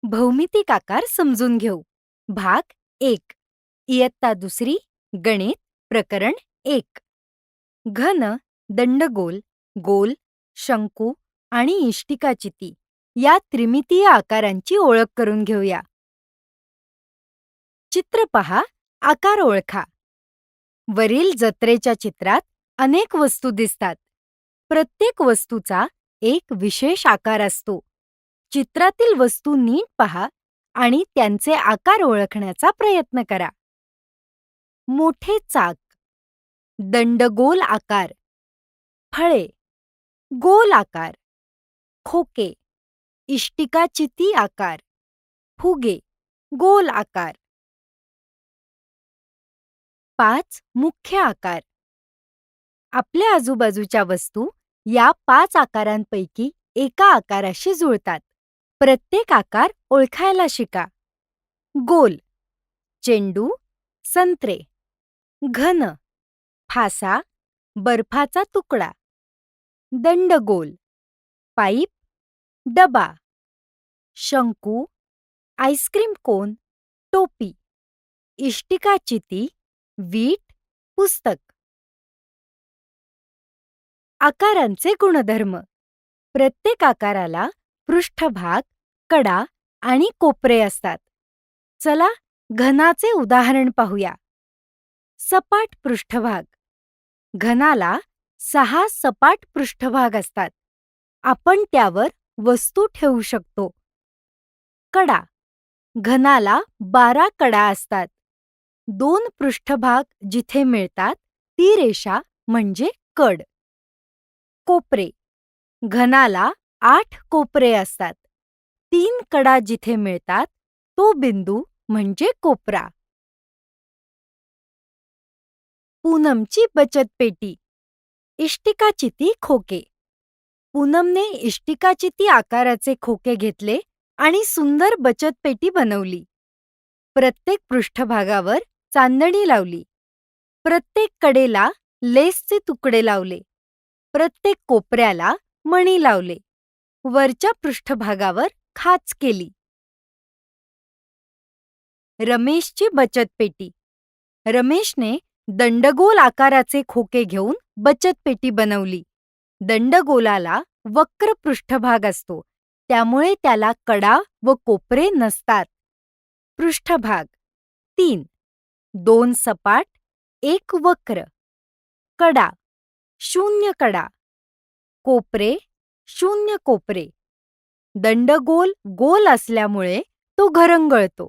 भौमितिक आकार समजून घेऊ. भाग 1. इयत्ता दुसरी, गणित, प्रकरण 1. घन, दंडगोल, गोल, शंकू आणि इष्टिकाचिती या त्रिमितीय आकारांची ओळख करून घेऊया. चित्र पहा, आकार ओळखा. वरील जत्रेच्या चित्रात अनेक वस्तू दिसतात. प्रत्येक वस्तूचा एक विशेष आकार असतो. चित्रातील वस्तू नीट पहा आणि त्यांचे आकार ओळखण्याचा प्रयत्न करा. मोठे चाक, दंडगोल आकार. फळे, गोल आकार. खोके, इष्टिकाचिती आकार. फुगे, गोल आकार. 5 मुख्य आकार. आपल्या आजूबाजूच्या वस्तू या 5 आकारांपैकी एका आकाराशी जुळतात. प्रत्येक आकार ओळखायला शिका. गोल, चेंडू, संत्रे. घन, फासा, बर्फाचा तुकडा. दंडगोल, पाईप, डबा. शंकू, आईस्क्रीम कोन, टोपी. इष्टिकाचिती, वीट, पुस्तक. आकारांचे गुणधर्म. प्रत्येक आकाराला पृष्ठभाग, कडा आणि कोपरे असतात. चला घनाचे उदाहरण पाहूया. सपाट पृष्ठभाग. घनाला 6 सपाट पृष्ठभाग असतात. आपण त्यावर वस्तू ठेवू शकतो. कडा. घनाला 12 कडा असतात. 2 पृष्ठभाग जिथे मिळतात ती रेषा म्हणजे कड. कोपरे. घनाला 8 कोपरे असतात. 3 कडा जिथे मिळतात तो बिंदू म्हणजे कोपरा. पूनमची बचत पेटी. इष्टिकाचिती खोके. पूनमने इष्टिकाचिती आकाराचे खोके घेतले आणि सुंदर बचत पेटी बनवली. प्रत्येक पृष्ठभागावर चांदणी लावली. प्रत्येक कडेला लेसचे तुकडे लावले. प्रत्येक कोपऱ्याला मणी लावले. वरच्या पृष्ठभागावर खाच केली. रमेशची बचत पेटी. रमेशने दंडगोल आकाराचे खोके घेऊन बचत पेटी बनवली. दंडगोलाला वक्र पृष्ठभाग असतो, त्यामुळे त्याला कडा व कोपरे नसतात. पृष्ठभाग 3. 2 सपाट, 1 वक्र. कडा 0 कडा. कोपरे 0 कोपरे. दंडगोल गोल असल्यामुळे तो घरंगळतो.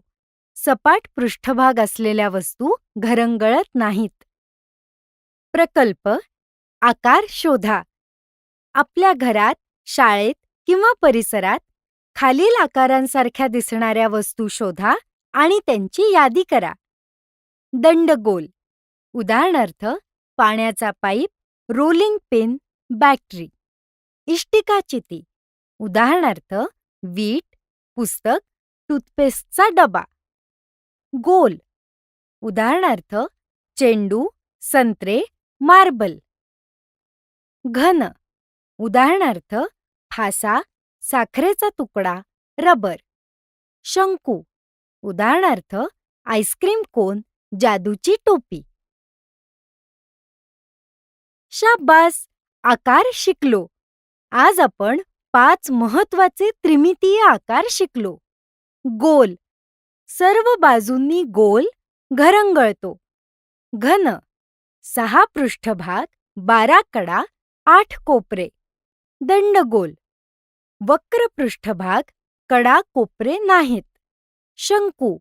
सपाट पृष्ठभाग असलेल्या वस्तू घरंगळत नाहीत. प्रकल्प. आकार शोधा. आपल्या घरात, शाळेत किंवा परिसरात खालील आकारांसारख्या दिसणाऱ्या वस्तू शोधा आणि त्यांची यादी करा. दंडगोल. उदाहरणार्थ पाण्याचा पाईप, रोलिंग पिन, बॅटरी. इष्टिकाचिती. उदाहरणार्थ वीट, पुस्तक, टूथपेस्टचा डबा. गोल. उदाहरणार्थ चेंडू, संत्रे, मार्बल. घन. उदाहरणार्थ फासा, साखरेचा तुकडा, रबर. शंकू. उदाहरणार्थ आईस्क्रीम कोन, जादूची टोपी. शाबास, आकार शिकलो. आज आपण 5 महत्वाचे त्रिमितीय आकार शिकलो. गोल. सर्व बाजूंनी गोल, घरंगळतो. घन. 6 पृष्ठभाग, 12 कडा, 8 कोपरे. दंडगोल. वक्र पृष्ठभाग, कडा कोपरे नाहीत. शंकू.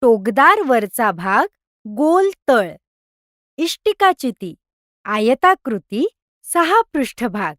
टोकदार वरचा भाग, गोल तळ. इष्टिकाचिती. आयताकृती, 6 पृष्ठभाग.